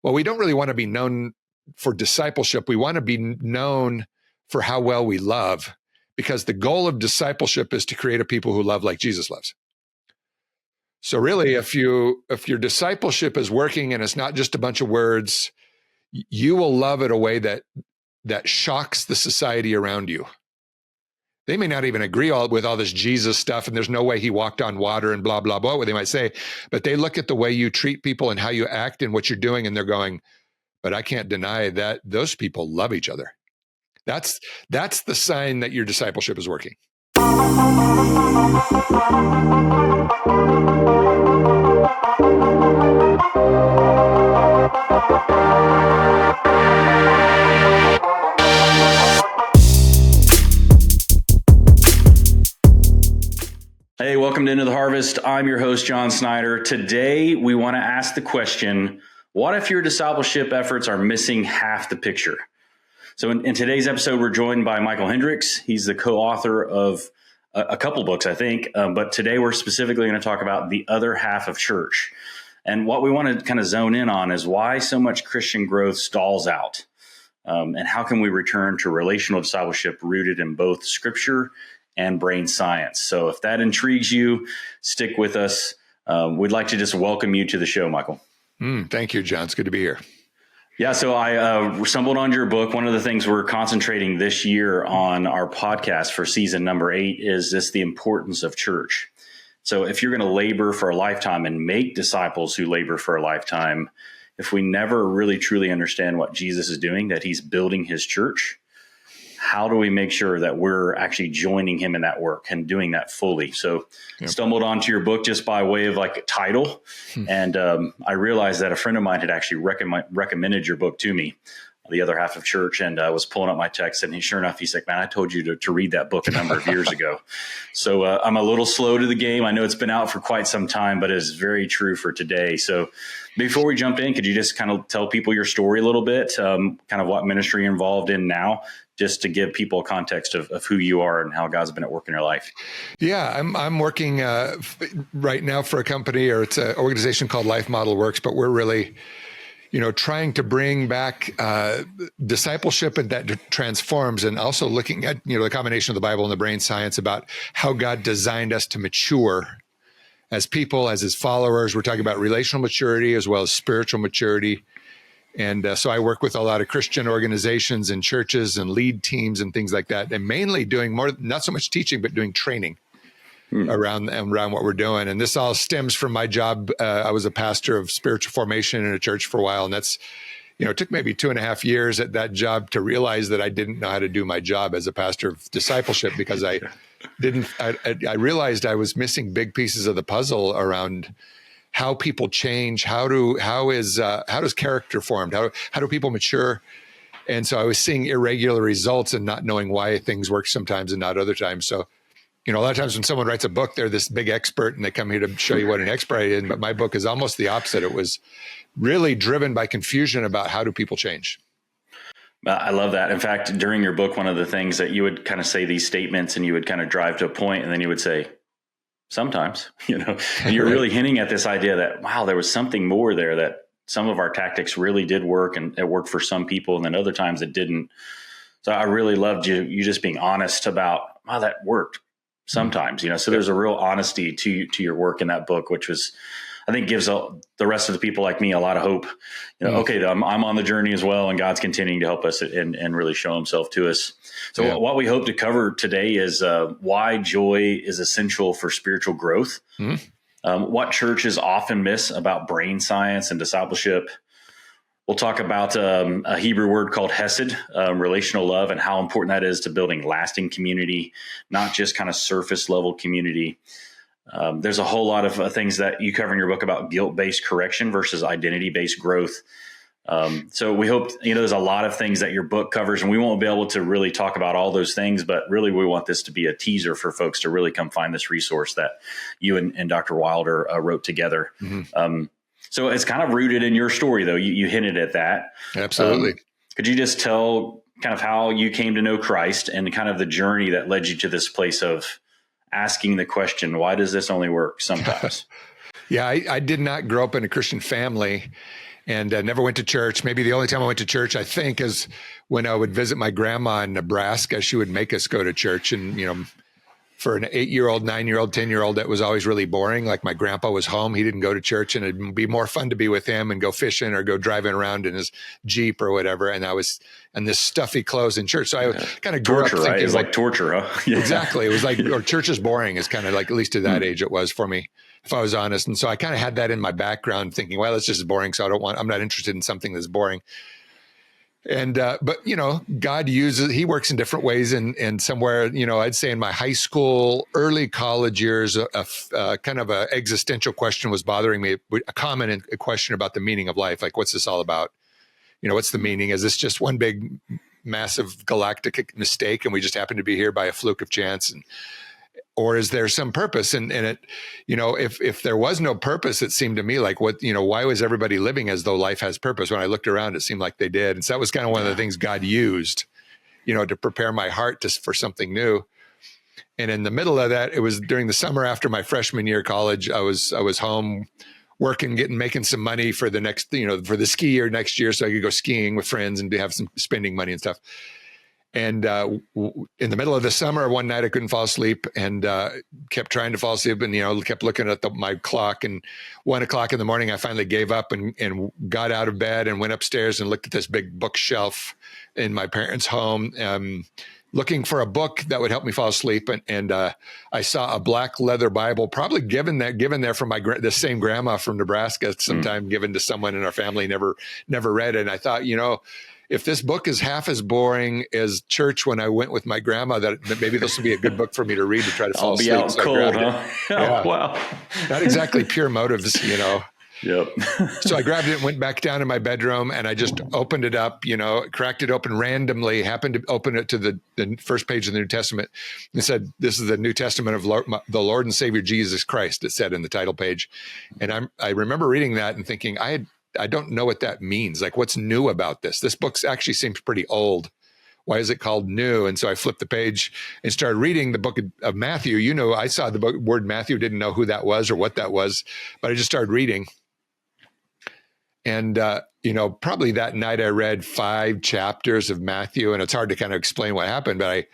Well, we don't really want to be known for discipleship. We want to be known for how well we love, because the goal of discipleship is to create a people who love like Jesus loves. So really, if your discipleship is working and it's not just a bunch of words, you will love it a way that shocks the society around you. They may not even agree with all this Jesus stuff, and there's no way he walked on water and blah, blah, blah, what they might say. But they look at the way you treat people and how you act and what you're doing, and they're going, but I can't deny that those people love each other. That's the sign that your discipleship is working. Hey, welcome to Into the Harvest. I'm your host, John Snyder. Today, we want to ask the question, what if your discipleship efforts are missing half the picture? So in today's episode, we're joined by Michel Hendricks. He's the co-author of a couple books, I think. But today, we're specifically going to talk about the other half of church. And what we want to kind of zone in on is why so much Christian growth stalls out. And how can we return to relational discipleship rooted in both Scripture and brain science. So if that intrigues you, stick with us. We'd like to just welcome you to the show, Michel. Thank you, John. It's good to be here. Yeah, so I stumbled on your book. One of the things we're concentrating this year on our podcast for season number 8 is this, the importance of church. So if you're going to labor for a lifetime and make disciples who labor for a lifetime, if we never really truly understand what Jesus is doing, that he's building his church, how do we make sure that we're actually joining him in that work and doing that fully? So Stumbled onto your book just by way of like a title. And I realized that a friend of mine had actually recommended your book to me, The Other Half of Church. And I was pulling up my text, and sure enough, he's like, man, I told you to read that book a number of years ago. So I'm a little slow to the game. I know it's been out for quite some time, but it's very true for today. So before we jump in, could you just kind of tell people your story a little bit, kind of what ministry you're involved in now, just to give people a context of who you are and how God's been at work in your life? Yeah, I'm working right now for a company, or it's an organization called Life Model Works, but we're really, trying to bring back discipleship and that transforms, and also looking at, the combination of the Bible and the brain science about how God designed us to mature as people, as his followers. We're talking about relational maturity as well as spiritual maturity. And so I work with a lot of Christian organizations and churches and lead teams and things like that, and mainly doing more, not so much teaching, but doing training around what we're doing. And this all stems from my job. I was a pastor of spiritual formation in a church for a while, and that's, it took maybe 2.5 years at that job to realize that I didn't know how to do my job as a pastor of discipleship, because I realized I was missing big pieces of the puzzle around how people change, how does character formed, how do people mature. And so I was seeing irregular results and not knowing why things work sometimes and not other times. So, a lot of times when someone writes a book, they're this big expert and they come here to show you what an expert is. But my book is almost the opposite. It was really driven by confusion about how do people change. I love that. In fact, during your book, one of the things that you would kind of say these statements and you would kind of drive to a point, and then you would say, sometimes, and you're really hinting at this idea that, wow, there was something more there, that some of our tactics really did work, and it worked for some people, and then other times it didn't. So I really loved you just being honest about, wow, that worked sometimes, so there's a real honesty to your work in that book, which was, I think, gives the rest of the people like me a lot of hope. Okay, I'm on the journey as well, and God's continuing to help us and really show himself to us. So what we hope to cover today is why joy is essential for spiritual growth, what churches often miss about brain science and discipleship. We'll talk about a Hebrew word called hesed, relational love, and how important that is to building lasting community, not just kind of surface level community. There's a whole lot of things that you cover in your book about guilt-based correction versus identity-based growth. So we hope, there's a lot of things that your book covers, and we won't be able to really talk about all those things, but really we want this to be a teaser for folks to really come find this resource that you and Dr. Wilder wrote together. So it's kind of rooted in your story, though. You hinted at that. Absolutely. Could you just tell kind of how you came to know Christ and kind of the journey that led you to this place of asking the question, why does this only work sometimes? Yeah, I did not grow up in a Christian family. and never went to church. Maybe the only time I went to church, I think, is when I would visit my grandma in Nebraska. She would make us go to church, and for an 8-year-old, 9-year-old, 10-year-old, that was always really boring. Like my grandpa was home. He didn't go to church, and it'd be more fun to be with him and go fishing or go driving around in his Jeep or whatever. And I was in this stuffy clothes in church. So I kind of grew up thinking, right? It was like torture, huh? Yeah. Exactly. It was like, or church is boring is kind of like, at least at that age it was for me, if I was honest. And so I kind of had that in my background thinking, well, it's just boring. So I'm not interested in something that's boring. And, but God he works in different ways. And somewhere, I'd say in my high school, early college years, kind of a existential question was bothering me, a common question about the meaning of life. Like, what's this all about? What's the meaning? Is this just one big, massive galactic mistake? And we just happen to be here by a fluke of chance? Or is there some purpose? And it, if there was no purpose, it seemed to me like why was everybody living as though life has purpose? When I looked around, it seemed like they did. And so that was kind of one of the things God used, to prepare my heart for something new. And in the middle of that, it was during the summer after my freshman year of college, I was home working, making some money for the next, for the ski year next year. So I could go skiing with friends and have some spending money and stuff. And in the middle of the summer, one night I couldn't fall asleep and kept trying to fall asleep and, kept looking at my clock. And 1:00 in the morning, I finally gave up and got out of bed and went upstairs and looked at this big bookshelf in my parents' home, looking for a book that would help me fall asleep. And I saw a black leather Bible, probably given there from the same grandma from Nebraska, sometime given to someone in our family, never read it. And I thought, if this book is half as boring as church when I went with my grandma, that maybe this will be a good book for me to read to try to fall asleep. I'll be out cold, huh? Yeah. Oh, wow. Not exactly pure motives, Yep. So I grabbed it and went back down in my bedroom and I just opened it up, cracked it open randomly, happened to open it to the first page of the New Testament and said, "This is the New Testament of the Lord and Savior Jesus Christ," it said in the title page. And I remember reading that and thinking, I don't know what that means. Like, what's new about this? This book actually seems pretty old. Why is it called new? And so I flipped the page and started reading the book of Matthew. I saw the word Matthew, didn't know who that was or what that was, but I just started reading. And, probably that night I read 5 chapters of Matthew, and it's hard to kind of explain what happened, but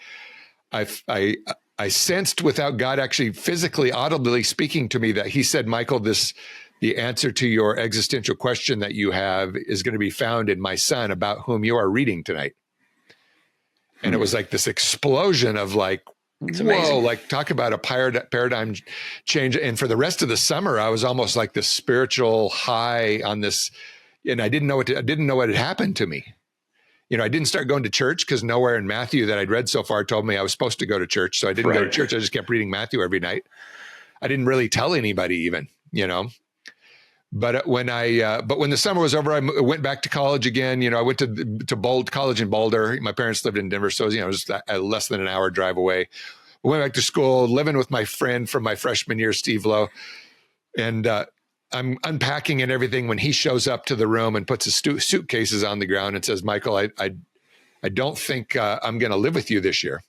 I sensed without God actually physically, audibly speaking to me that he said, "Michael, the answer to your existential question that you have is going to be found in my son about whom you are reading tonight." And it was like this explosion of like, whoa, like talk about a paradigm change. And for the rest of the summer, I was almost like this spiritual high on this. And I didn't know what had happened to me. I didn't start going to church because nowhere in Matthew that I'd read so far told me I was supposed to go to church. So I didn't go to church. I just kept reading Matthew every night. I didn't really tell anybody even, But when the summer was over, I went back to college again. I went to college in Boulder. My parents lived in Denver, so it was less than an hour drive away. I went back to school, living with my friend from my freshman year, Steve Lowe, and I'm unpacking and everything when he shows up to the room and puts his suitcases on the ground and says, "Michael, I don't think I'm going to live with you this year."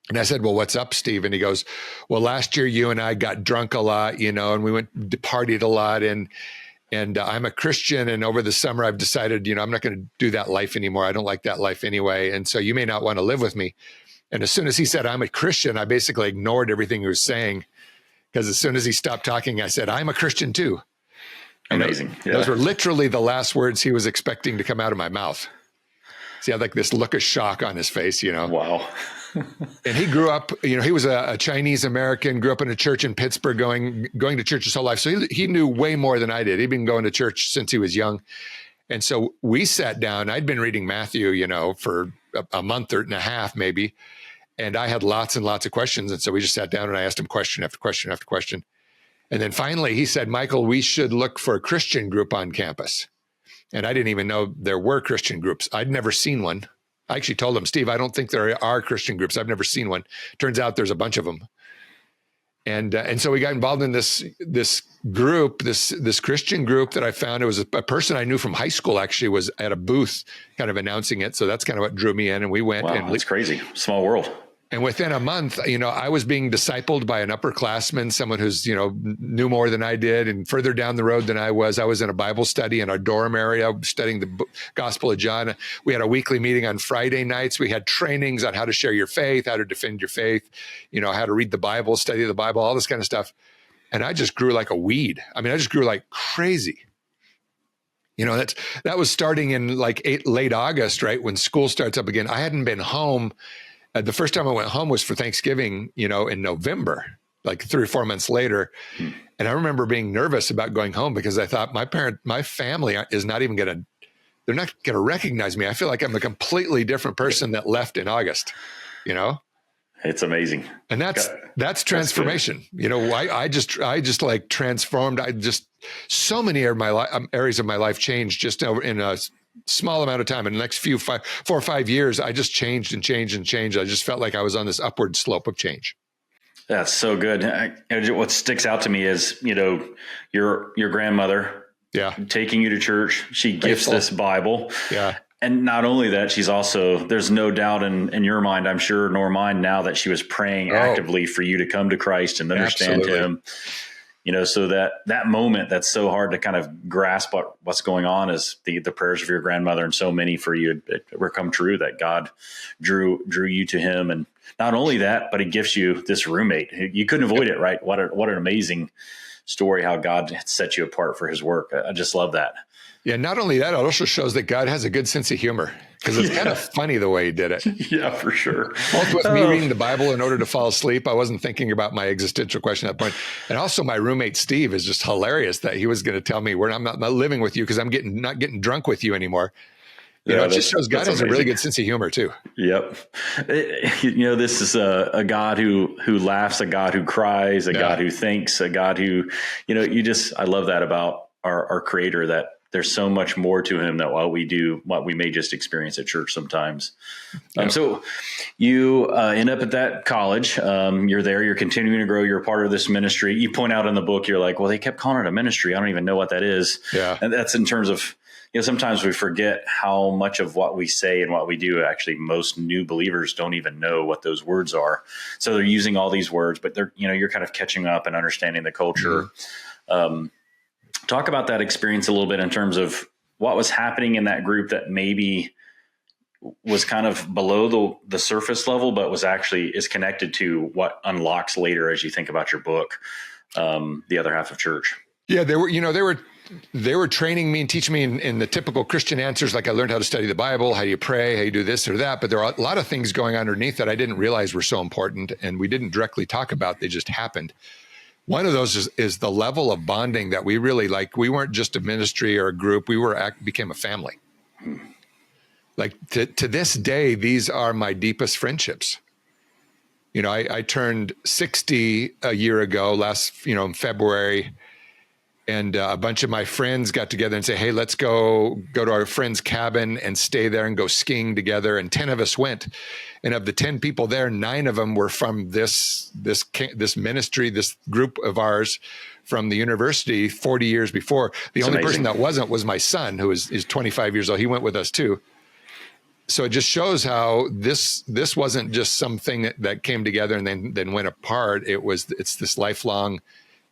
And I said, "Well, what's up, Steve?" And he goes, "Well, last year you and I got drunk a lot, and we partied a lot, and I'm a Christian, and over the summer I've decided, I'm not going to do that life anymore. I don't like that life anyway, and so you may not want to live with me." And as soon as he said, "I'm a Christian," I basically ignored everything he was saying, because as soon as he stopped talking, I said, "I'm a Christian too." Amazing. Yeah. Those were literally the last words he was expecting to come out of my mouth. So he had like this look of shock on his face, Wow. And he grew up, he was a Chinese American, grew up in a church in Pittsburgh, going to church his whole life. So he knew way more than I did. He'd been going to church since he was young. And so we sat down. I'd been reading Matthew, for a month and a half, maybe. And I had lots and lots of questions. And so we just sat down and I asked him question after question after question. And then finally he said, "Michael, we should look for a Christian group on campus." And I didn't even know there were Christian groups. I'd never seen one. I actually told him, "Steve, I don't think there are Christian groups. I've never seen one." Turns out there's a bunch of them. And so we got involved in this group, this Christian group that I found. It was a person I knew from high school, actually was at a booth kind of announcing it. So that's kind of what drew me in. And we went. Wow, and that's crazy. Small world. And within a month, I was being discipled by an upperclassman, someone who's, knew more than I did and further down the road than I was. I was in a Bible study in our dorm area studying the Gospel of John. We had a weekly meeting on Friday nights. We had trainings on how to share your faith, how to defend your faith, how to read the Bible, study the Bible, all this kind of stuff. And I just grew like a weed. I mean, I just grew like crazy. That was starting in like late August, right? When school starts up again. I hadn't been home. The first time I went home was for Thanksgiving, in November, like 3 or 4 months later. And I remember being nervous about going home because I thought my family is not even they're not going to recognize me. I feel like I'm a completely different person that left in August, It's amazing. And that's transformation. I just like transformed. So many of my areas of my life changed just in a small amount of time. In the next 4 or 5 years, I just changed and changed and changed. I just felt like I was on this upward slope of change. That's so good. What sticks out to me is, your grandmother, taking you to church. She gifts this Bible. Yeah. And not only that, she's also, there's no doubt in your mind, I'm sure, nor mine now, that she was praying actively for you to come to Christ and understand Him. So that moment that's so hard to kind of grasp what's going on is the prayers of your grandmother, and so many for you were come true, that God drew you to Him. And not only that, but He gifts you this roommate. You couldn't avoid it, right? What an amazing story, how God set you apart for His work. I just love that. Yeah, not only that, it also shows that God has a good sense of humor, because it's kind of funny the way He did it. Yeah, for sure. Both with me reading the Bible in order to fall asleep, I wasn't thinking about my existential question at that point. And also my roommate, Steve, is just hilarious that he was going to tell me, I'm not living with you because I'm not getting drunk with you anymore. It just shows God has a really good sense of humor too. Yep. This is a God who laughs, a God who cries, a God who thinks, a God who, I love that about our Creator, that there's so much more to Him than what we may just experience at church sometimes. So you end up at that college. You're there, you're continuing to grow. You're a part of this ministry. You point out in the book, you're like, well, they kept calling it a ministry. I don't even know what that is. Yeah. And that's in terms of, sometimes we forget how much of what we say and what we do, actually, most new believers don't even know what those words are. So they're using all these words, but they're, you're kind of catching up and understanding the culture. Mm-hmm. Talk about that experience a little bit in terms of what was happening in that group that maybe was kind of below the surface level, but is connected to what unlocks later as you think about your book, the other half of church. Yeah, they were training me and teaching me in the typical Christian answers. Like I learned how to study the Bible, how you pray, how you do this or that. But there are a lot of things going on underneath that I didn't realize were so important, and we didn't directly talk about. They just happened. One of those is the level of bonding that we really like. We weren't just a ministry or a group. We became a family. Like to this day, these are my deepest friendships. I turned 60 a year ago, in February. And a bunch of my friends got together and say, hey, let's go to our friend's cabin and stay there and go skiing together. And 10 of us went. And of the 10 people there, 9 of them were from this ministry, this group of ours from the university 40 years before. The only person that wasn't was my son, who is 25 years old. He went with us too. So it just shows how this wasn't just something that came together and then went apart. It's this lifelong.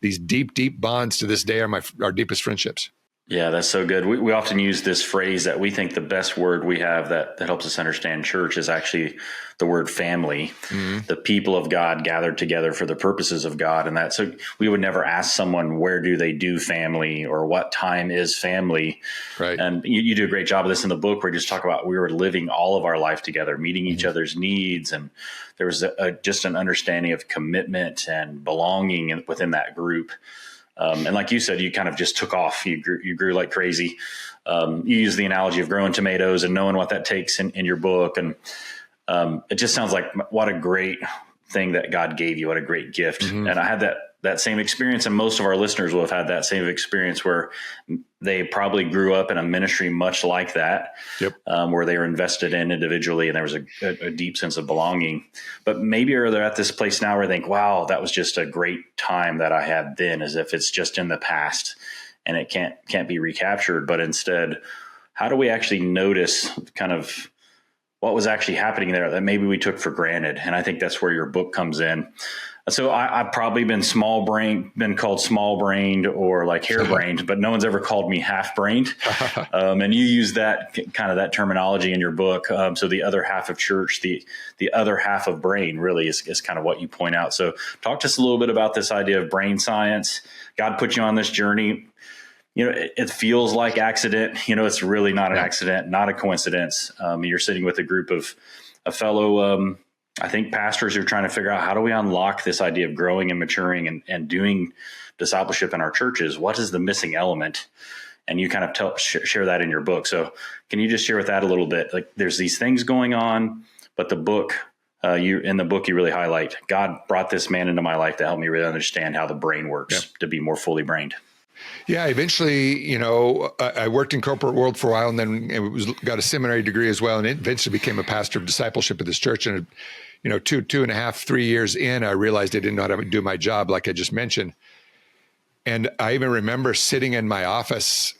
These deep, deep bonds to this day are our deepest friendships. Yeah, that's so good. We often use this phrase that we think the best word we have that helps us understand church is actually the word family, the people of God gathered together for the purposes of God. And so we would never ask someone, where do they do family, or what time is family? Right. And you do a great job of this in the book, where you just talk about we were living all of our life together, meeting each other's needs. And there was just an understanding of commitment and belonging within that group. And like you said, you kind of just took off. You grew like crazy. You use the analogy of growing tomatoes and knowing what that takes in your book. And it just sounds like what a great thing that God gave you. What a great gift. Mm-hmm. And I had that same experience, and most of our listeners will have had that same experience, where they probably grew up in a ministry much like that, where they were invested in individually, and there was a deep sense of belonging. But maybe they're at this place now where they think, wow, that was just a great time that I had then, as if it's just in the past and it can't be recaptured. But instead, how do we actually notice kind of what was actually happening there that maybe we took for granted. And I think that's where your book comes in. So I've probably been been called small brained or like harebrained, but no one's ever called me half brained. And you use that kind of that terminology in your book. So the other half of church, the other half of brain really is kind of what you point out. So talk to us a little bit about this idea of brain science. God put you on this journey. It feels like accident. It's really not an accident, not a coincidence. You're sitting with a group of a fellow, I think, pastors who are trying to figure out how do we unlock this idea of growing and maturing and doing discipleship in our churches? What is the missing element? And you kind of share that in your book. So can you just share with that a little bit? Like there's these things going on, but the book, you really highlight, God brought this man into my life to help me really understand how the brain works to be more fully brained. Yeah, eventually, I worked in corporate world for a while, and then got a seminary degree as well, and eventually became a pastor of discipleship at this church. And 2.5, 3 years in, I realized I didn't know how to do my job, like I just mentioned. And I even remember sitting in my office,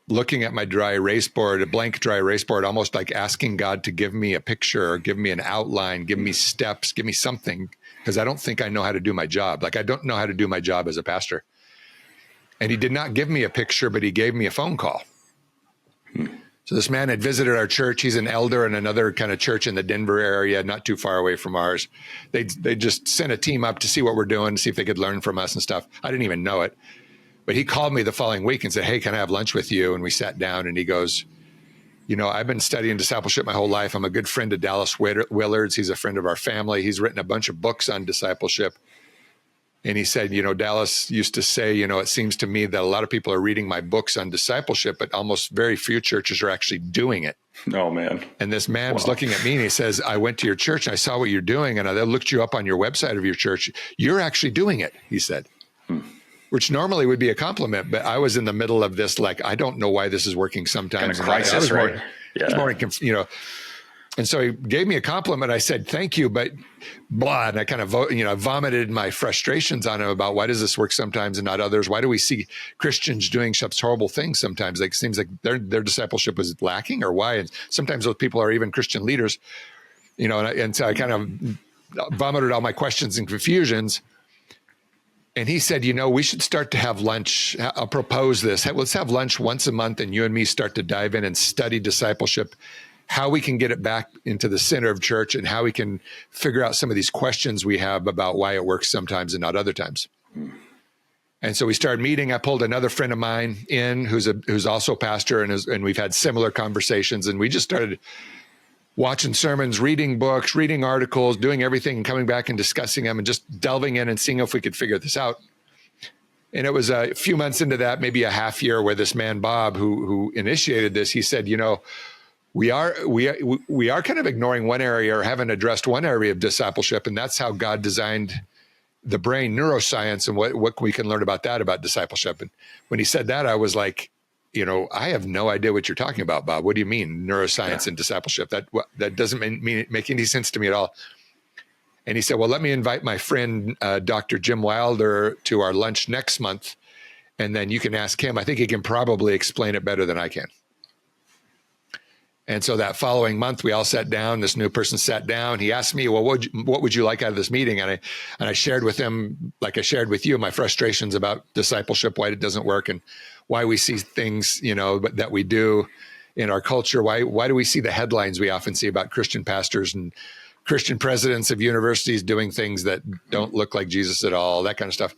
looking at my dry erase board, a blank dry erase board, almost like asking God to give me a picture, or give me an outline, give me steps, give me something, because I don't think I know how to do my job. Like I don't know how to do my job as a pastor. And he did not give me a picture, but he gave me a phone call. So this man had visited our church. He's an elder in another kind of church in the Denver area, not too far away from ours. They just sent a team up to see what we're doing, see if they could learn from us and stuff. I didn't even know it. But he called me the following week and said, "Hey, can I have lunch with you?" And we sat down, and he goes, "I've been studying discipleship my whole life. I'm a good friend of Dallas Willard's. He's a friend of our family. He's written a bunch of books on discipleship." And he said, Dallas used to say, it seems to me that a lot of people are reading my books on discipleship, but almost very few churches are actually doing it. Oh, man. And this man was looking at me and he says, "I went to your church and I saw what you're doing. And I looked you up on your website of your church. You're actually doing it," he said, which normally would be a compliment. But I was in the middle of this, like, I don't know why this is working sometimes. Kind of crisis, right? Yeah. And so he gave me a compliment. I said, "Thank you," but blah. And I kind of, vomited my frustrations on him about why does this work sometimes and not others? Why do we see Christians doing such horrible things sometimes? Like, it seems like their discipleship was lacking, or why? And sometimes those people are even Christian leaders, and so I kind of vomited all my questions and confusions. And he said, "We should start to have lunch. I'll propose this. Let's have lunch once a month, and you and me start to dive in and study discipleship, how we can get it back into the center of church, and how we can figure out some of these questions we have about why it works sometimes and not other times." And so we started meeting. I pulled another friend of mine in who's also a pastor, and we've had similar conversations. And we just started watching sermons, reading books, reading articles, doing everything, and coming back and discussing them, and just delving in and seeing if we could figure this out. And it was a few months into that, maybe a half year, where this man, Bob, who initiated this, he said, we are kind of ignoring one area, or haven't addressed one area of discipleship, and that's how God designed the brain, neuroscience, and what we can learn about that, about discipleship. And when he said that, I was like, I have no idea what you're talking about, Bob. What do you mean neuroscience and discipleship? That doesn't make any sense to me at all. And he said, "Well, let me invite my friend, Dr. Jim Wilder, to our lunch next month, and then you can ask him. I think he can probably explain it better than I can." And so that following month, we all sat down. This new person sat down. He asked me, "Well, what would you like out of this meeting?" And I shared with him, like I shared with you, my frustrations about discipleship, why it doesn't work, and why we see things, that we do in our culture. Why do we see the headlines we often see about Christian pastors and Christian presidents of universities doing things that don't look like Jesus at all, that kind of stuff?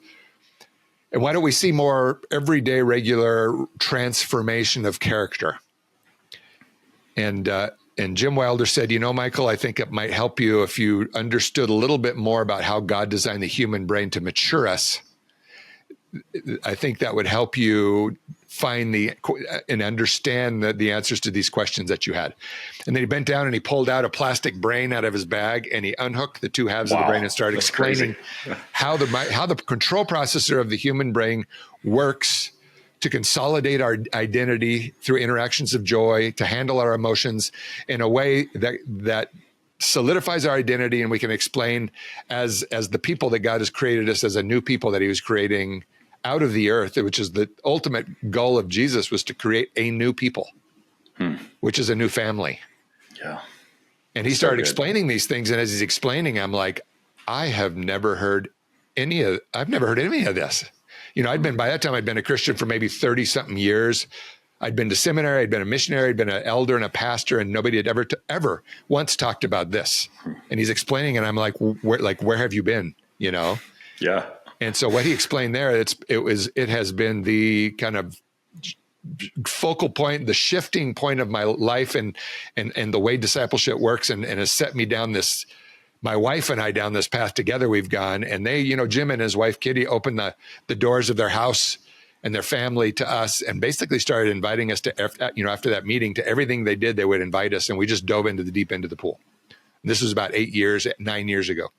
And why don't we see more everyday, regular transformation of character? And Jim Wilder said, "Michael, I think it might help you if you understood a little bit more about how God designed the human brain to mature us. I think that would help you find and understand the answers to these questions that you had." And then he bent down and he pulled out a plastic brain out of his bag, and he unhooked the two halves of the brain and started explaining how the control processor of the human brain works to consolidate our identity through interactions of joy, to handle our emotions in a way that solidifies our identity, and we can explain as the people that God has created us, as a new people that he was creating out of the earth, which is the ultimate goal of Jesus, was to create a new people, which is a new family. Yeah. And he So started good. explaining these things. And as he's explaining, I'm like, I've never heard any of this. By that time, I'd been a Christian for maybe 30 something years. I'd been to seminary, I'd been a missionary, I'd been an elder and a pastor, and nobody had ever once talked about this. And he's explaining, and I'm like, where have you been? Yeah. And so what he explained there, it has been the kind of focal point, the shifting point of my life, and the way discipleship works, and has set me down this. My wife and I down this path together. We've gone, and they, Jim and his wife Kitty opened the doors of their house and their family to us, and basically started inviting us to, after that meeting, to everything they did, they would invite us, and we just dove into the deep end of the pool. And this was about 9 years ago.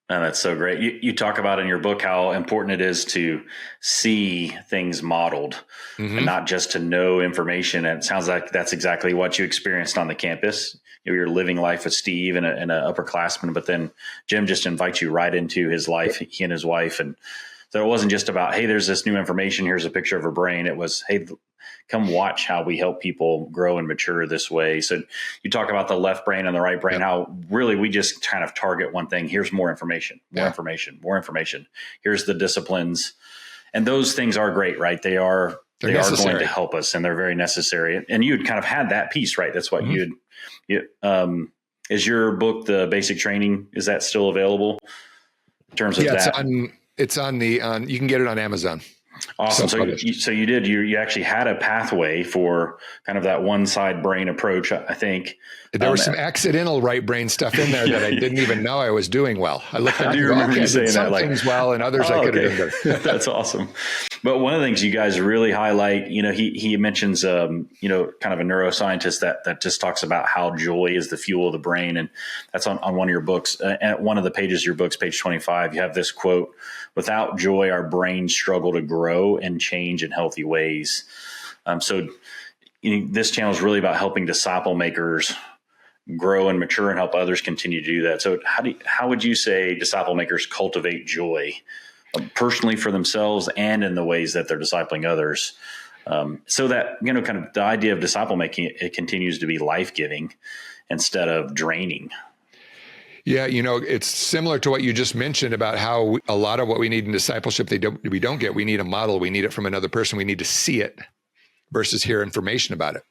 And that's so great. You talk about in your book how important it is to see things modeled and not just to know information. And it sounds like that's exactly what you experienced on the campus. You're living life with Steve and an upperclassman, but then Jim just invites you right into his life, he and his wife. And so it wasn't just about, hey, there's this new information. Here's a picture of her brain. It was, hey, come watch how we help people grow and mature this way. So you talk about the left brain and the right brain, how really we just kind of target one thing. Here's more information, more information. Here's the disciplines. And those things are great, right? They are going to help us, and they're very necessary. And you'd kind of had that piece, right? That's what is your book, The Basic Training, is that still available in terms of that? It's on you can get it on Amazon. Awesome. So you actually had a pathway for kind of that one side brain approach, I think. There was some accidental right brain stuff in there that I didn't even know I was doing well. I looked back and remember you saying some things well, and others I could have done better. That's awesome. But one of the things you guys really highlight, he mentions, kind of a neuroscientist that just talks about how joy is the fuel of the brain. And that's on one of your books. At one of the pages of your books, page 25, you have this quote: "Without joy, our brains struggle to grow and change in healthy ways." So this channel is really about helping disciple makers grow and mature and help others continue to do that. So how would you say disciple makers cultivate joy personally for themselves and in the ways that they're discipling others? So that, kind of the idea of disciple making, it continues to be life-giving instead of draining. Yeah, it's similar to what you just mentioned about how a lot of what we need in discipleship, we don't get. We need a model. We need it from another person. We need to see it versus hear information about it.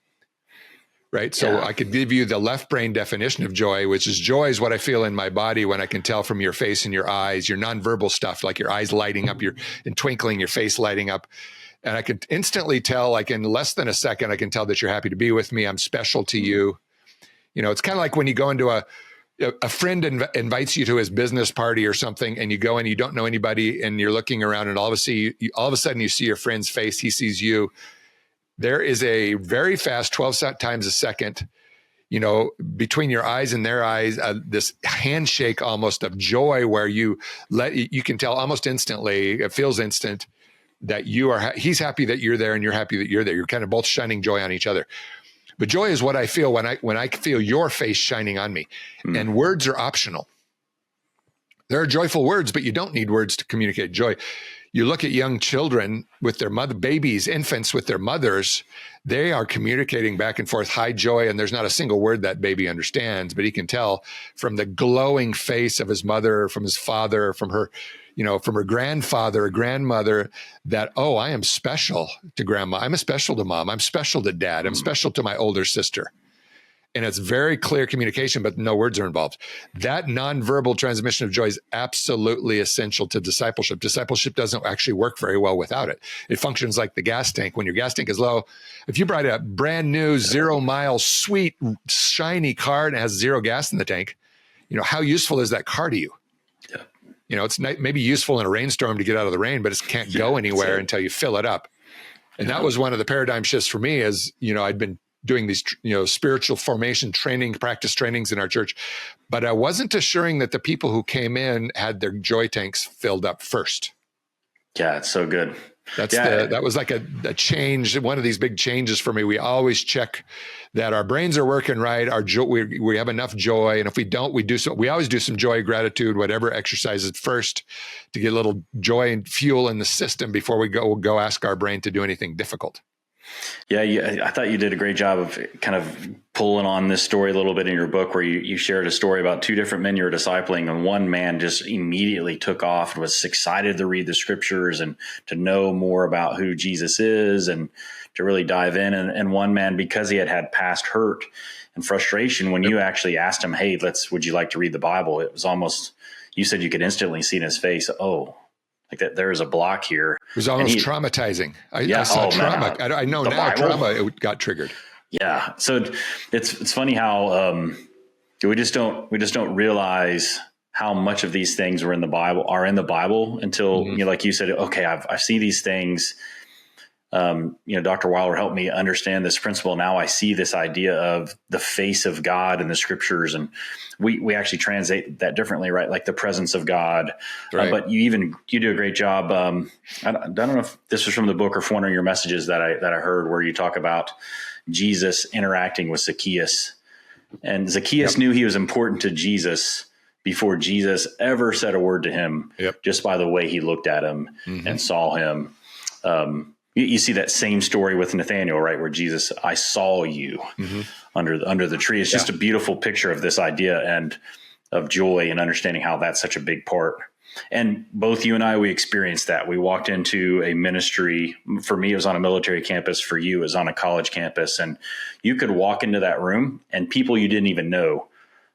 Right. So I could give you the left brain definition of joy, which is joy is what I feel in my body when I can tell from your face and your eyes, your nonverbal stuff, like your eyes lighting up, and twinkling, your face lighting up. And I can instantly tell, like in less than a second, I can tell that you're happy to be with me. I'm special to you. It's kind of like when you go into a friend invites you to his business party or something, and you go and you don't know anybody, and you're looking around, and all of a sudden you see your friend's face. He sees you. There is a very fast 12 times a second, between your eyes and their eyes, this handshake almost of joy where you can tell almost instantly, it feels instant, that he's happy that you're there and you're happy that you're there. You're kind of both shining joy on each other. But joy is what I feel when I feel your face shining on me. And words are optional. There are joyful words, but you don't need words to communicate joy. You look at young children with their babies, infants with their mothers, they are communicating back and forth high joy, and there's not a single word that baby understands, but he can tell from the glowing face of his mother, from his father, from her, from her grandfather or grandmother, that, oh, I am special to grandma. I'm special to mom. I'm special to dad. I'm special to my older sister. And it's very clear communication, but no words are involved. That nonverbal transmission of joy is absolutely essential to discipleship. Discipleship doesn't actually work very well without it. It functions like the gas tank. When your gas tank is low, if you buy a brand new 0-mile, sweet, shiny car and it has zero gas in the tank, how useful is that car to you? Yeah. It's maybe useful in a rainstorm to get out of the rain, but it can't go anywhere until you fill it up. And that was one of the paradigm shifts for me as, I'd been doing these, spiritual formation practice trainings in our church, but I wasn't assuring that the people who came in had their joy tanks filled up first. Yeah, it's so good. That was like a change. One of these big changes for me. We always check that our brains are working right. Our joy, we have enough joy, and if we don't, we always do some joy, gratitude, whatever exercises first to get a little joy and fuel in the system before we go ask our brain to do anything difficult. Yeah, I thought you did a great job of kind of pulling on this story a little bit in your book, where you shared a story about two different men you were discipling, and one man just immediately took off and was excited to read the scriptures and to know more about who Jesus is and to really dive in. And one man, because he had had past hurt and frustration, when you actually asked him, "Hey, would you like to read the Bible?" It was almost, you said you could instantly see in his face, "Oh, like that, there is a block here." It was almost traumatizing. I saw trauma. Man, I know now Bible. Trauma, it got triggered. Yeah. So it's funny how we just don't realize how much of these things are in the Bible until, like you said, okay, I see these things. Dr. Wilder helped me understand this principle. Now I see this idea of the face of God in the scriptures, and we actually translate that differently, right? Like the presence of God. Right. But you do a great job. I don't know if this was from the book or from one of your messages that I heard, where you talk about Jesus interacting with Zacchaeus, and Zacchaeus knew he was important to Jesus before Jesus ever said a word to him, just by the way he looked at him and saw him. You see that same story with Nathanael, right? Where Jesus, "I saw you under the tree." It's just a beautiful picture of this idea and of joy and understanding how that's such a big part. And both you and I, we experienced that. We walked into a ministry. For me, it was on a military campus. For you, it was on a college campus. And you could walk into that room and people you didn't even know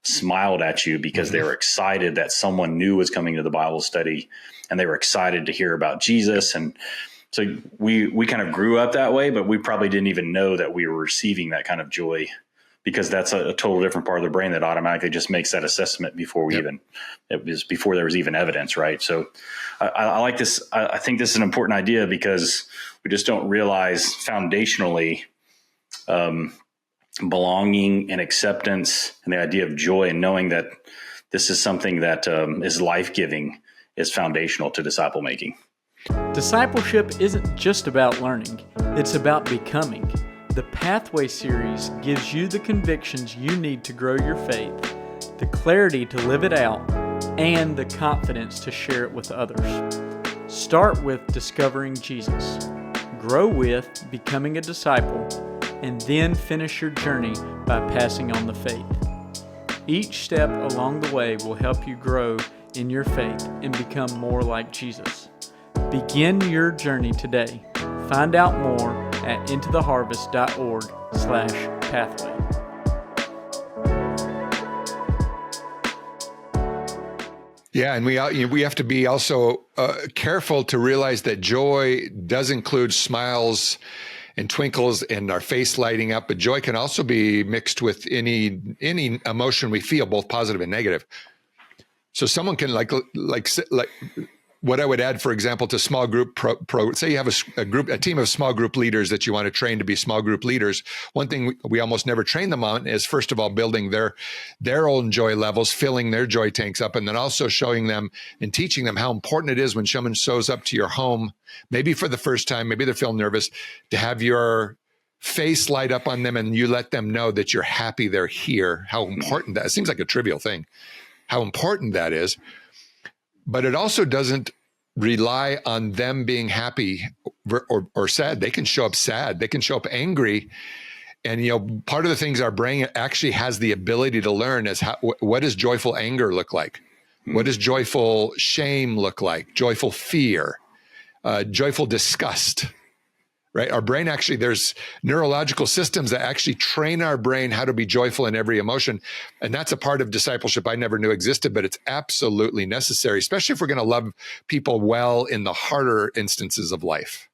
smiled at you because they were excited that someone new was coming to the Bible study, and they were excited to hear about Jesus. And so we kind of grew up that way, but we probably didn't even know that we were receiving that kind of joy, because that's a total different part of the brain that automatically just makes that assessment before before there was even evidence, right? So I like this. I think this is an important idea, because we just don't realize foundationally belonging and acceptance and the idea of joy and knowing that this is something that is life-giving is foundational to disciple making. Discipleship isn't just about learning, it's about becoming. The Pathway series gives you the convictions you need to grow your faith, the clarity to live it out, and the confidence to share it with others. Start with discovering Jesus, grow with becoming a disciple, and then finish your journey by passing on the faith. Each step along the way will help you grow in your faith and become more like Jesus. Begin your journey today. Find out more at intotheharvest.org/pathway. Yeah, and we have to be also careful to realize that joy does include smiles and twinkles and our face lighting up, but joy can also be mixed with any emotion we feel, both positive and negative. So someone can like what I would add, for example, to small group say you have a team of small group leaders that you want to train to be small group leaders. One thing we almost never train them on is, first of all, building their own joy levels, filling their joy tanks up, and then also showing them and teaching them how important it is when someone shows up to your home, maybe for the first time, maybe they're feeling nervous, to have your face light up on them and you let them know that you're happy they're here, how important that is. It seems like a trivial thing, how important that is. But it also doesn't rely on them being happy or sad. They can show up sad. They can show up angry. And, part of the things our brain actually has the ability to learn is what does joyful anger look like? What does joyful shame look like? Joyful fear, joyful disgust, right? Our brain actually, there's neurological systems that actually train our brain how to be joyful in every emotion. And that's a part of discipleship I never knew existed, but it's absolutely necessary, especially if we're going to love people well in the harder instances of life.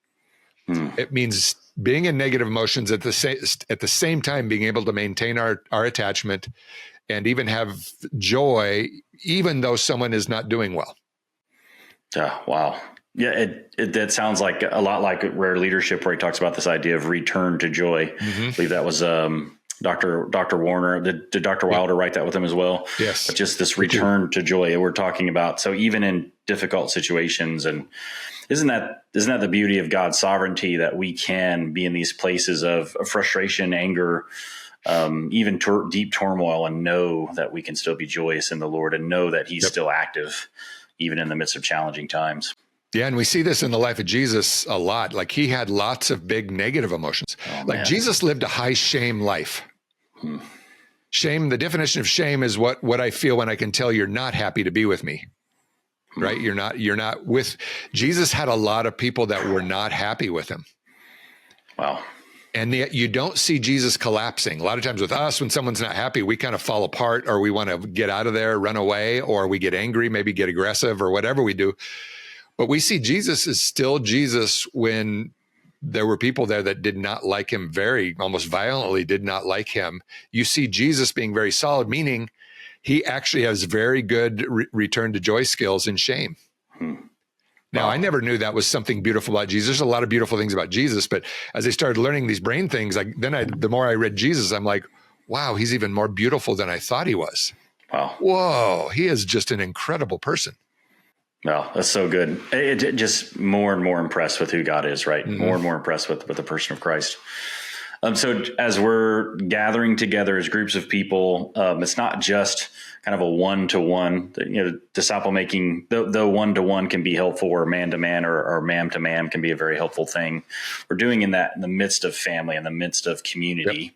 It means being in negative emotions at the same time, being able to maintain our attachment and even have joy, even though someone is not doing well. Wow. Yeah, that sounds like a lot like Rare Leadership, where he talks about this idea of return to joy. I believe that was Dr. Warner. Did Dr. Wilder write that with him as well? Yes. But just this return to joy that we're talking about. So even in difficult situations, and isn't that the beauty of God's sovereignty, that we can be in these places of frustration, anger, even deep turmoil, and know that we can still be joyous in the Lord and know that He's still active, even in the midst of challenging times. Yeah, and we see this in the life of Jesus a lot. Like he had lots of big negative emotions. Like Jesus lived a high shame life. Shame, the definition of shame is what I feel when I can tell you're not happy to be with me. Right? You're not with Jesus. Had a lot of people that were not happy with him. Wow. And yet you don't see Jesus collapsing. A lot of times with us, when someone's not happy, we kind of fall apart, or we want to get out of there, run away, or we get angry, maybe get aggressive, or whatever we do. But we see Jesus is still Jesus when there were people there that did not like him, very almost violently did not like him. You see Jesus being very solid, meaning he actually has very good return to joy skills in shame. Now, I never knew that was something beautiful about Jesus. There's a lot of beautiful things about Jesus, but as I started learning these brain things, the more I read Jesus, I'm like, wow, he's even more beautiful than I thought he was. Wow. Whoa, he is just an incredible person. Wow, that's so good. It just more and more impressed with who God is, right? Mm-hmm. More and more impressed with the person of Christ. So as we're gathering together as groups of people, it's not just kind of a one-to-one, disciple making, though one-to-one can be helpful, or man-to-man or man-to-man can be a very helpful thing. We're doing that in the midst of family, in the midst of community.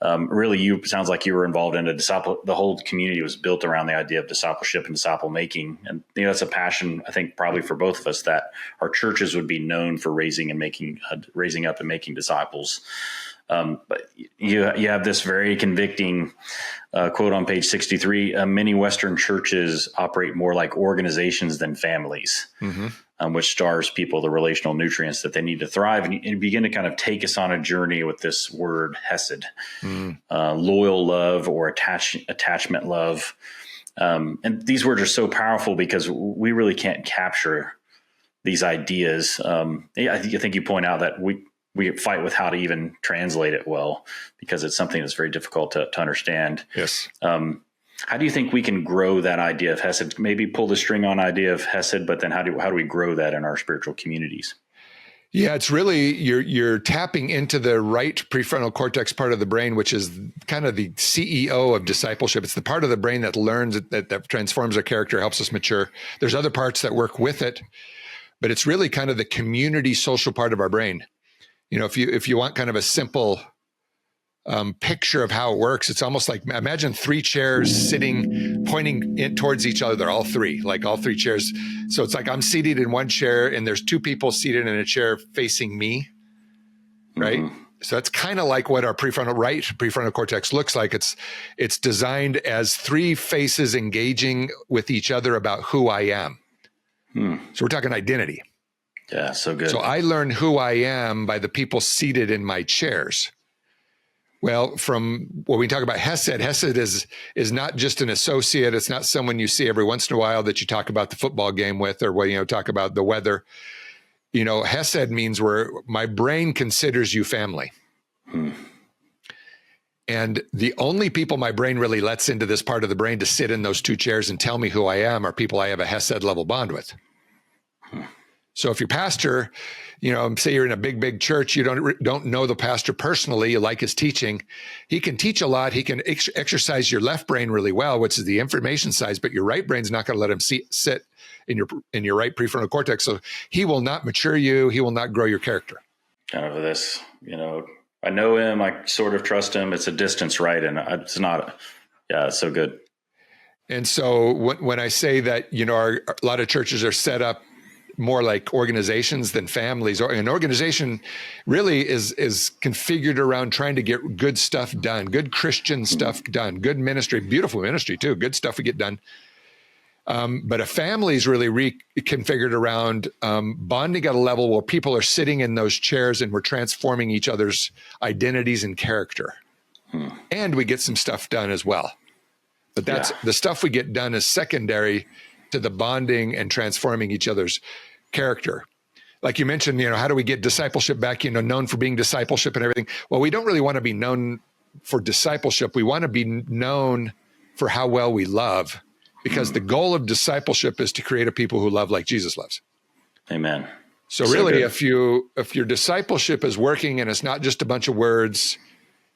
Yep. Really, sounds like you were involved in the whole community was built around the idea of discipleship and disciple making. And, that's a passion, I think, probably for both of us, that our churches would be known for raising up and making disciples. But you have this very convicting quote on page 63. Many Western churches operate more like organizations than families, which stars people the relational nutrients that they need to thrive. And you begin to kind of take us on a journey with this word hesed, loyal love or attachment love. And these words are so powerful because we really can't capture these ideas. I think you point out that we fight with how to even translate it well, because it's something that's very difficult to understand. Yes. How do you think we can grow that idea of hesed? Maybe pull the string on idea of hesed, but then how do we grow that in our spiritual communities? Yeah, it's really you're tapping into the right prefrontal cortex part of the brain, which is kind of the CEO of discipleship. It's the part of the brain that learns, that transforms our character, helps us mature. There's other parts that work with it, but it's really kind of the community social part of our brain. If you want kind of a simple picture of how it works, it's almost like, imagine three chairs sitting, pointing in towards each other, all three chairs. So it's like I'm seated in one chair and there's two people seated in a chair facing me, right? Mm-hmm. So that's kind of like what our prefrontal cortex looks like. It's designed as three faces engaging with each other about who I am. So we're talking identity. Yeah, so good. So I learn who I am by the people seated in my chairs. Well, from what we talk about Hesed is not just an associate. It's not someone you see every once in a while that you talk about the football game with, or talk about the weather. Hesed means where my brain considers you family. And the only people my brain really lets into this part of the brain to sit in those two chairs and tell me who I am are people I have a Hesed level bond with. So if your pastor, say you're in a big church, you don't know the pastor personally, you like his teaching, he can teach a lot. He can exercise your left brain really well, which is the information side, but your right brain's not going to let him sit in your right prefrontal cortex. So he will not mature you. He will not grow your character. Kind of this, I know him, I sort of trust him. It's a distance, right? And it's not, it's so good. And so when I say that, a lot of churches are set up more like organizations than families, or an organization really is configured around trying to get good stuff done, good Christian stuff done, good ministry, beautiful ministry too, good stuff we get done. But a family is really reconfigured around bonding at a level where people are sitting in those chairs and we're transforming each other's identities and character. And we get some stuff done as well. But the stuff we get done is secondary to the bonding and transforming each other's character. Like you mentioned, how do we get discipleship back, known for being discipleship and everything? Well, we don't really want to be known for discipleship. We want to be known for how well we love, because the goal of discipleship is to create a people who love like Jesus loves. Amen. So really, if your discipleship is working and it's not just a bunch of words,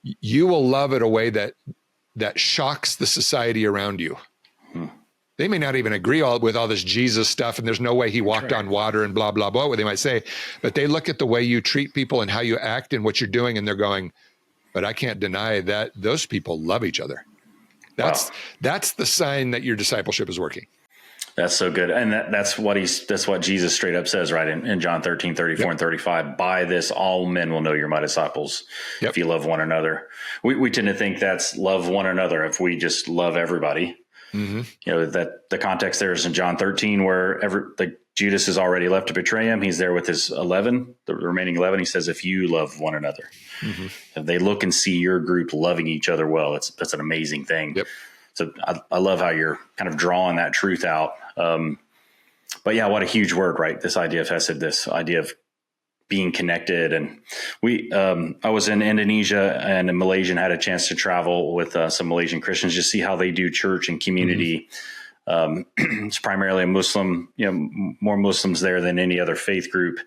you will love it a way that shocks the society around you. They may not even agree with all this Jesus stuff, and there's no way he walked on water and blah, blah, blah, what they might say. But they look at the way you treat people and how you act and what you're doing, and they're going, but I can't deny that those people love each other. That's the sign that your discipleship is working. That's so good. And that's what Jesus straight up says, right? In John 13, 34 and 35, by this, all men will know you're my disciples if you love one another. We tend to think that's love one another if we just love everybody. Mm-hmm. You know, that the context there is in John 13, where Judas has already left to betray him. He's there with his the remaining 11. He says, if you love one another, if they look and see your group loving each other well, that's an amazing thing. Yep. So I love how you're kind of drawing that truth out. But yeah, what a huge word, right? This idea of Hesed, this idea of being connected. And I was in Indonesia and in Malaysia and had a chance to travel with some Malaysian Christians, just see how they do church and community. It's primarily a Muslim, more Muslims there than any other faith group.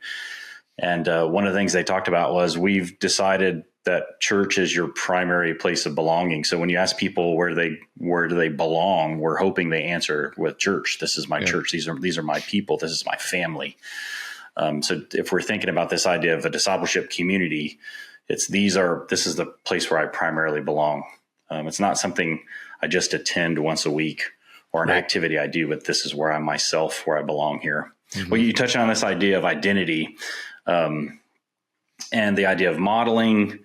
And one of the things they talked about was, we've decided that church is your primary place of belonging. So when you ask people where do they belong, we're hoping they answer with church. This is my church. These are my people. This is my family. So if we're thinking about this idea of a discipleship community, this is the place where I primarily belong. It's not something I just attend once a week or an activity I do, but this is where I'm myself, where I belong here. Mm-hmm. Well, you touch on this idea of identity, and the idea of modeling,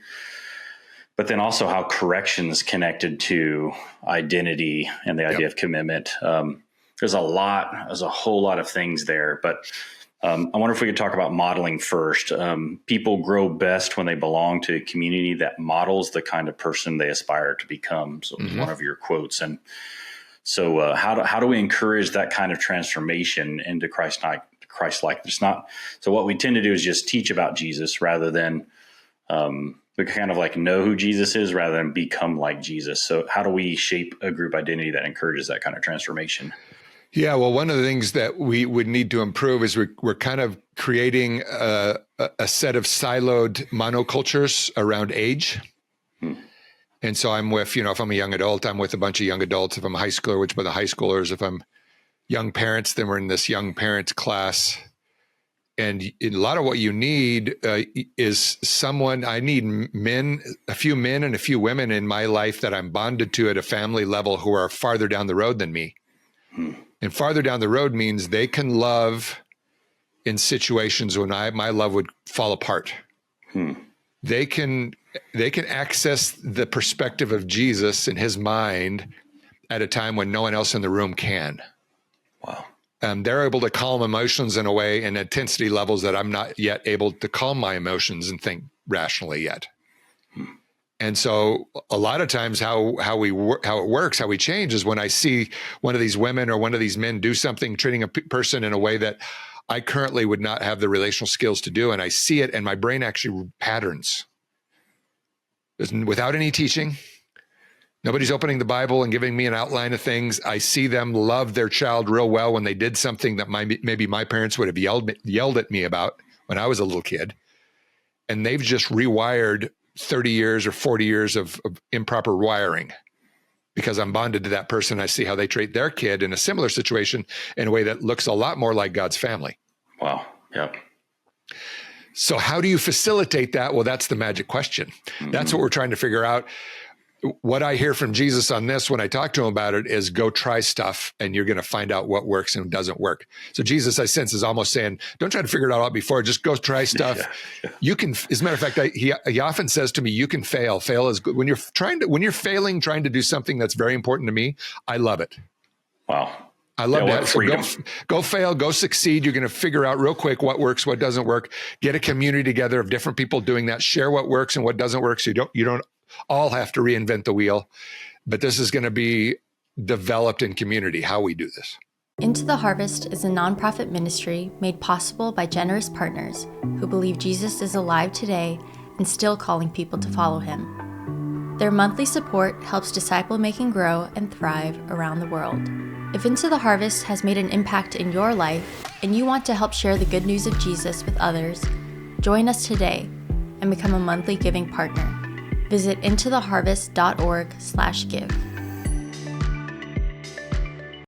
but then also how correction is connected to identity and the idea of commitment. There's a whole lot of things there, but I wonder if we could talk about modeling first. People grow best when they belong to a community that models the kind of person they aspire to become. So one of your quotes. And so how do we encourage that kind of transformation into Christ-like? So what we tend to do is just teach about Jesus rather than we kind of know who Jesus is rather than become like Jesus. So how do we shape a group identity that encourages that kind of transformation? Yeah, well, one of the things that we would need to improve is we're kind of creating a set of siloed monocultures around age. And so I'm with, if I'm a young adult, I'm with a bunch of young adults. If I'm a high schooler, which by the high schoolers. If I'm young parents, then we're in this young parents class. And a lot of what you need is I need a few men and a few women in my life that I'm bonded to at a family level who are farther down the road than me. And farther down the road means they can love in situations when my love would fall apart. They can access the perspective of Jesus in his mind at a time when no one else in the room can. Wow. They're able to calm emotions in a way and intensity levels that I'm not yet able to calm my emotions and think rationally yet. And so a lot of times how it works, how we change is when I see one of these women or one of these men do something, treating a person in a way that I currently would not have the relational skills to do. And I see it and my brain actually patterns without any teaching. Nobody's opening the Bible and giving me an outline of things. I see them love their child real well when they did something that maybe my parents would have yelled at me about when I was a little kid. And they've just rewired 30 years or 40 years of improper wiring because I'm bonded to that person. I see how they treat their kid in a similar situation in a way that looks a lot more like God's family. Wow. Yep. So how do you facilitate that? Well, that's the magic question. That's what we're trying to figure out. What I hear from Jesus on this when I talk to him about it is go try stuff and you're going to find out what works and doesn't work. So Jesus, I sense, is almost saying, don't try to figure it out before, just go try stuff. Yeah. You can, as a matter of fact, he often says to me, you can fail. Fail is good. When you're failing, trying to do something that's very important to me, I love it. Wow. I love that. So go fail, go succeed. You're going to figure out real quick what works, what doesn't work. Get a community together of different people doing that. Share what works and what doesn't work. So you don't all have to reinvent the wheel, but this is going to be developed in community, how we do this. Into the Harvest is a nonprofit ministry made possible by generous partners who believe Jesus is alive today and still calling people to follow him. Their monthly support helps disciple making grow and thrive around the world. If Into the Harvest has made an impact in your life and you want to help share the good news of Jesus with others, join us today and become a monthly giving partner. Visit intotheharvest.org/give.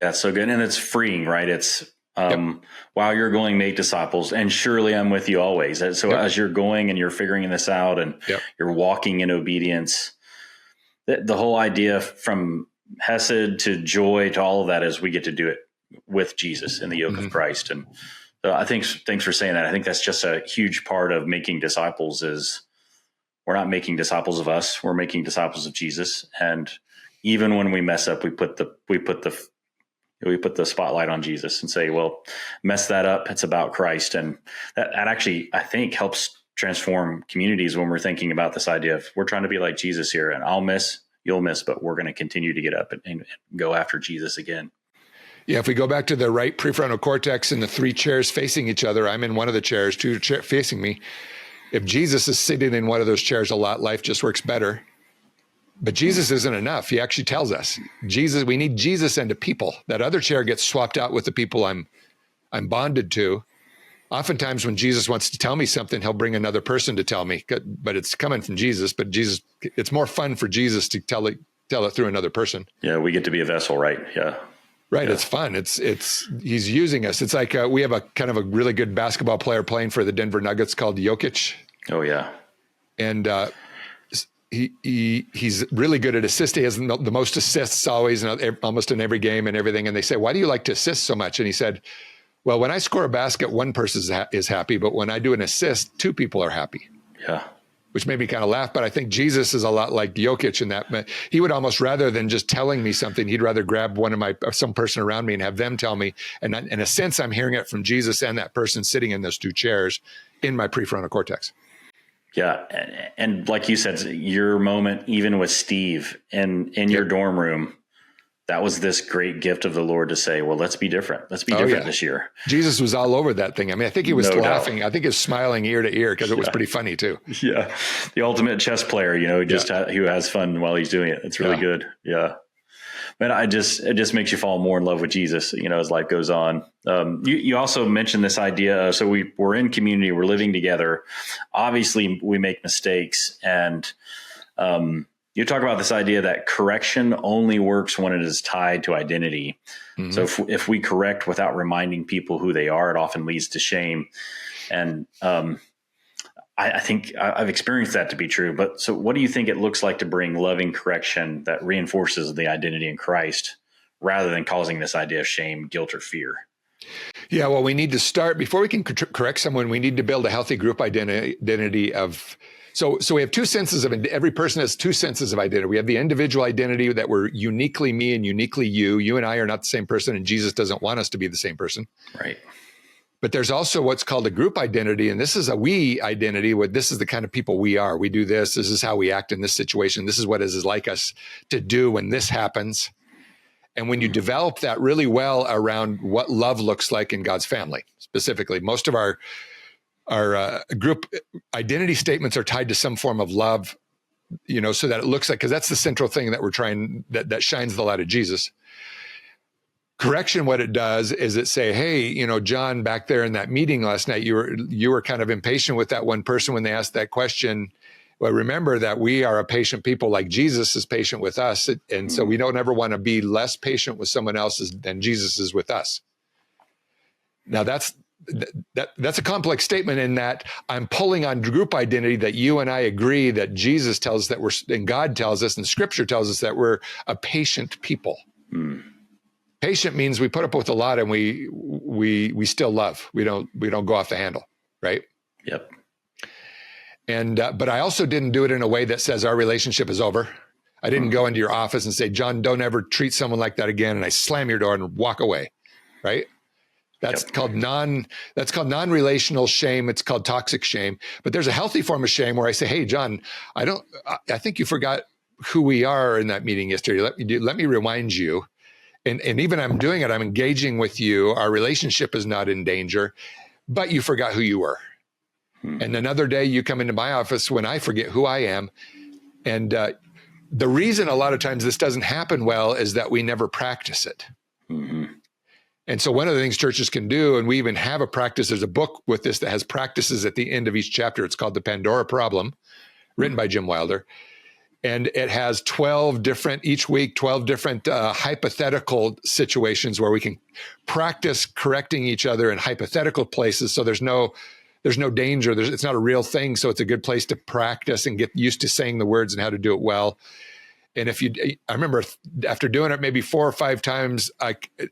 That's so good. And it's freeing, right? It's, while you're going, make disciples, and surely I'm with you always. So as you're going and you're figuring this out and you're walking in obedience, the whole idea from Hesed to joy to all of that is we get to do it with Jesus in the yoke of Christ. And so thanks for saying that. I think that's just a huge part of making disciples is we're not making disciples of us. We're making disciples of Jesus. And even when we mess up, we put the spotlight on Jesus and say, well, mess that up. It's about Christ. And that actually, I think, helps transform communities when we're thinking about this idea of we're trying to be like Jesus here, and I'll miss, you'll miss, but we're going to continue to get up and go after Jesus again. Yeah, if we go back to the right prefrontal cortex and the three chairs facing each other, I'm in one of the chairs, facing me. If Jesus is sitting in one of those chairs a lot, life just works better. But Jesus isn't enough. He actually tells us, we need Jesus and a people. That other chair gets swapped out with the people I'm bonded to. Oftentimes when Jesus wants to tell me something, he'll bring another person to tell me, but it's coming from Jesus. But it's more fun for Jesus to tell it through another person. Yeah, we get to be a vessel, right? Yeah. Right. Yeah. It's fun. He's using us. It's like we have a kind of a really good basketball player playing for the Denver Nuggets called Jokic. Oh yeah. And he's really good at assist. He has the most assists always, almost in every game and everything. And they say, why do you like to assist so much? And he said, well, when I score a basket, one person is happy, but when I do an assist, two people are happy. Yeah. Which made me kind of laugh. But I think Jesus is a lot like Jokic in that he would almost, rather than just telling me something, he'd rather grab some person around me and have them tell me. And in a sense, I'm hearing it from Jesus and that person sitting in those two chairs in my prefrontal cortex. Yeah. And like you said, your moment, even with Steve in your dorm room, that was this great gift of the Lord to say, well, let's be different. Let's be different this year. Jesus was all over that thing. I mean, I think he was laughing. Doubt. I think he was smiling ear to ear because it was pretty funny too. Yeah. The ultimate chess player, who has fun while he's doing it. It's really good. Yeah. Man, it just makes you fall more in love with Jesus, as life goes on. You also mentioned this idea. So we're in community, we're living together. Obviously we make mistakes, and you talk about this idea that correction only works when it is tied to identity. Mm-hmm. So if we correct without reminding people who they are, it often leads to shame. And I think I've experienced that to be true. But so what do you think it looks like to bring loving correction that reinforces the identity in Christ rather than causing this idea of shame, guilt, or fear? Yeah, well, we need to start, before we can correct someone, we need to build a healthy group identity of... So we have two senses of, every person has two senses of identity. We have the individual identity that we're uniquely me and uniquely you. You and I are not the same person, and Jesus doesn't want us to be the same person. Right. But there's also what's called a group identity, and this is a we identity, where this is the kind of people we are. We do this. This is how we act in this situation. This is what is like us to do when this happens. And when you develop that really well around what love looks like in God's family, specifically, most of our group identity statements are tied to some form of love, so that it looks like, because that's the central thing that we're trying, that shines the light of Jesus. Correction, what it does is it say, hey, John, back there in that meeting last night, you were kind of impatient with that one person when they asked that question. Well, remember that we are a patient people, like Jesus is patient with us. And so we don't ever want to be less patient with someone else than Jesus is with us. Now that's a complex statement, in that I'm pulling on group identity that you and I agree that Jesus tells us and God tells us and Scripture tells us that we're a patient people. Patient means we put up with a lot, and we still love. We don't go off the handle, right? Yep. And but I also didn't do it in a way that says our relationship is over. I didn't go into your office and say, John, don't ever treat someone like that again, and I slam your door and walk away, right? That's called non-relational shame. It's called toxic shame. But there's a healthy form of shame where I say, hey, John, I think you forgot who we are in that meeting yesterday. Let me remind you. And even I'm doing it, I'm engaging with you. Our relationship is not in danger, but you forgot who you were. And another day you come into my office when I forget who I am. And the reason a lot of times this doesn't happen well is that we never practice it. Mm-hmm. And so one of the things churches can do, and we even have a practice, there's a book with this that has practices at the end of each chapter. It's called The Pandora Problem, written by Jim Wilder. And it has 12 different, each week, 12 different hypothetical situations where we can practice correcting each other in hypothetical places. So there's no danger. It's not a real thing. So it's a good place to practice and get used to saying the words and how to do it well. And I remember after doing it maybe 4 or 5 times,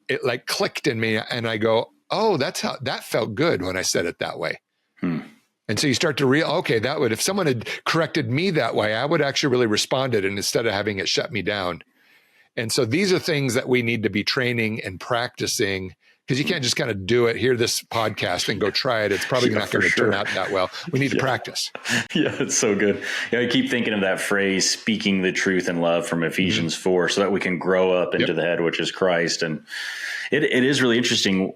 it like clicked in me, and I go, oh, that felt good when I said it that way. And so you start to okay, if someone had corrected me that way, I would actually really respond to it, and instead of having it shut me down. And so these are things that we need to be training and practicing, because you can't just kind of do it, hear this podcast and go try it. It's probably not going to turn out that well. We need to practice. Yeah, it's so good. I keep thinking of that phrase, speaking the truth in love, from Ephesians 4, so that we can grow up into the head, which is Christ. And it is really interesting.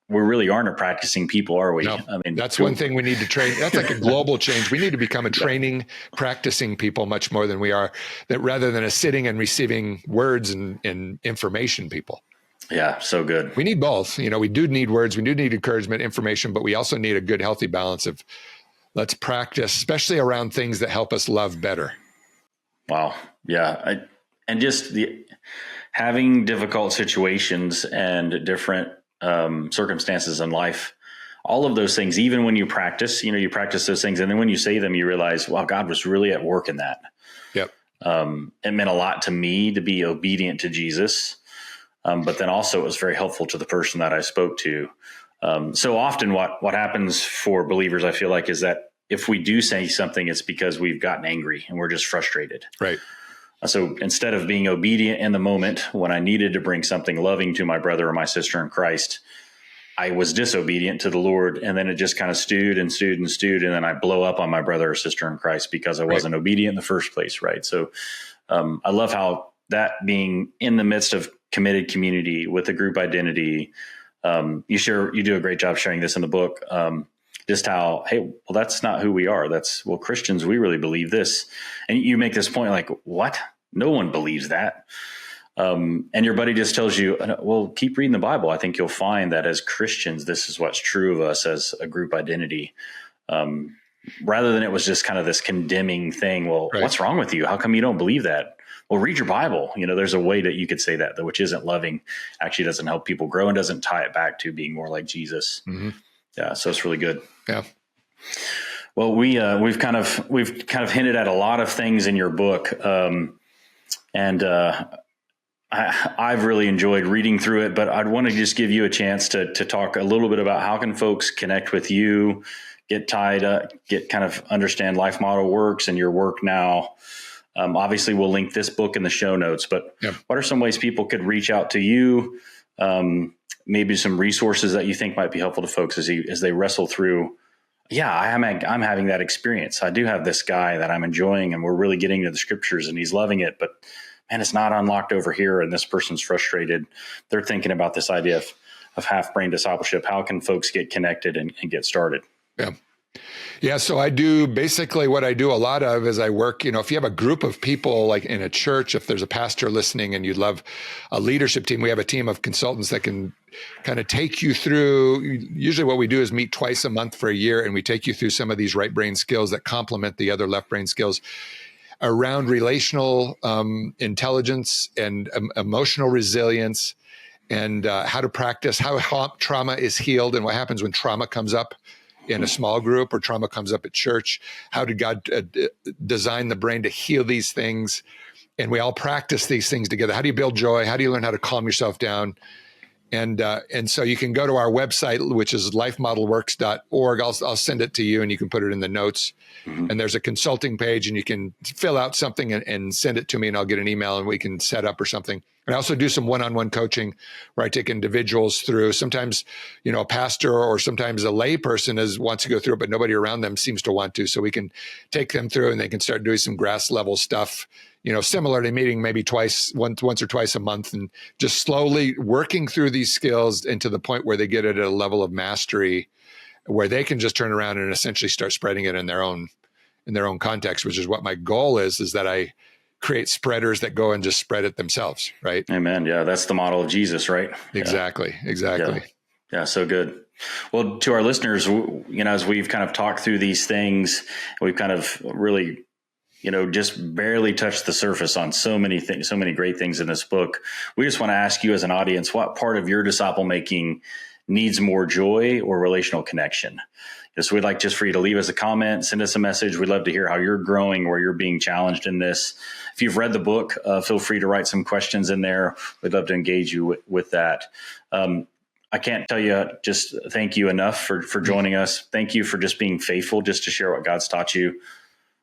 We really aren't a practicing people, are we? No, I mean, that's one thing we need to train. That's like a global change. We need to become a training, practicing people much more than we are, that rather than a sitting and receiving words and information people. Yeah, so good. We need both. We do need words, we do need encouragement, information, but we also need a good, healthy balance of let's practice, especially around things that help us love better. Wow. Yeah. And just having difficult situations and different circumstances in life, all of those things, even when you practice those things. And then when you say them, you realize, wow, God was really at work in that. Yep. It meant a lot to me to be obedient to Jesus. But then also it was very helpful to the person that I spoke to. So often what happens for believers, I feel like, is that if we do say something, it's because we've gotten angry and we're just frustrated. Right. So instead of being obedient in the moment when I needed to bring something loving to my brother or my sister in Christ, I was disobedient to the Lord, and then it just kind of stewed and stewed and stewed. And then I blow up on my brother or sister in Christ because I wasn't obedient in the first place. Right. So I love how that being in the midst of committed community with a group identity, you do a great job sharing this in the book. Just how, hey, well, that's not who we are. Christians, we really believe this. And you make this point like, what? No one believes that. And your buddy just tells you, well, keep reading the Bible. I think you'll find that as Christians, this is what's true of us as a group identity. Rather than it was just kind of this condemning thing. Well, what's wrong with you? How come you don't believe that? Well, read your Bible. There's a way that you could say that, which isn't loving, actually doesn't help people grow and doesn't tie it back to being more like Jesus. Mm-hmm. Yeah. So it's really good. Yeah. Well, we've kind of hinted at a lot of things in your book. I've really enjoyed reading through it, but I'd want to just give you a chance to talk a little bit about how can folks connect with you, get tied up, understand Life Model Works and your work now. Obviously, we'll link this book in the show notes, but what are some ways people could reach out to you? Maybe some resources that you think might be helpful to folks as they wrestle through. Yeah, I'm having that experience. I do have this guy that I'm enjoying, and we're really getting to the scriptures, and he's loving it. But man, it's not unlocked over here, and this person's frustrated. They're thinking about this idea of half-brain discipleship. How can folks get connected and get started? Yeah. Yeah. So I do basically what I do a lot of is I work, if you have a group of people like in a church, if there's a pastor listening and you'd love a leadership team, we have a team of consultants that can kind of take you through. Usually what we do is meet twice a month for a year, and we take you through some of these right brain skills that complement the other left brain skills around relational intelligence and emotional resilience, and how to practice, how trauma is healed and what happens when trauma comes up in a small group or trauma comes up at church. How did God design the brain to heal these things? And we all practice these things together. How do you build joy? How do you learn how to calm yourself down? And so you can go to our website, which is lifemodelworks.org. I'll send it to you and you can put it in the notes. Mm-hmm. And there's a consulting page and you can fill out something and send it to me and I'll get an email and we can set up or something. And I also do some one-on-one coaching where I take individuals through. Sometimes, a pastor or sometimes a lay person wants to go through it, but nobody around them seems to want to. So we can take them through and they can start doing some grass level stuff, similar to meeting maybe once or twice a month and just slowly working through these skills into the point where they get it at a level of mastery where they can just turn around and essentially start spreading it in their own context, which is what my goal is that I create spreaders that go and just spread it themselves. Right. Amen. Yeah. That's the model of Jesus, right? Exactly. Yeah. Exactly. Yeah. So good. Well, to our listeners, as we've kind of talked through these things, we've kind of really just barely touched the surface on so many things, so many great things in this book. We just want to ask you as an audience, what part of your disciple making needs more joy or relational connection? So we'd like just for you to leave us a comment, send us a message. We'd love to hear how you're growing, where you're being challenged in this. If you've read the book, feel free to write some questions in there. We'd love to engage you with that. I can't tell you just thank you enough for joining us. Thank you for just being faithful, just to share what God's taught you.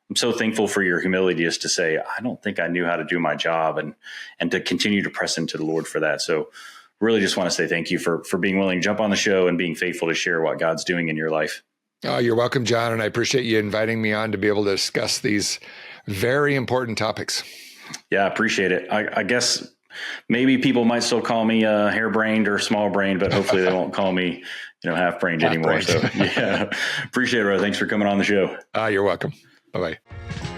I'm so thankful for your humility just to say, I don't think I knew how to do my job, and to continue to press into the Lord for that. So really just want to say thank you for being willing to jump on the show and being faithful to share what God's doing in your life. Oh, you're welcome, John. And I appreciate you inviting me on to be able to discuss these very important topics. Yeah, I appreciate it. I guess maybe people might still call me harebrained or small brained, but hopefully they won't call me, half-brained anymore. So yeah, appreciate it, brother. Thanks for coming on the show. You're welcome. Bye-bye.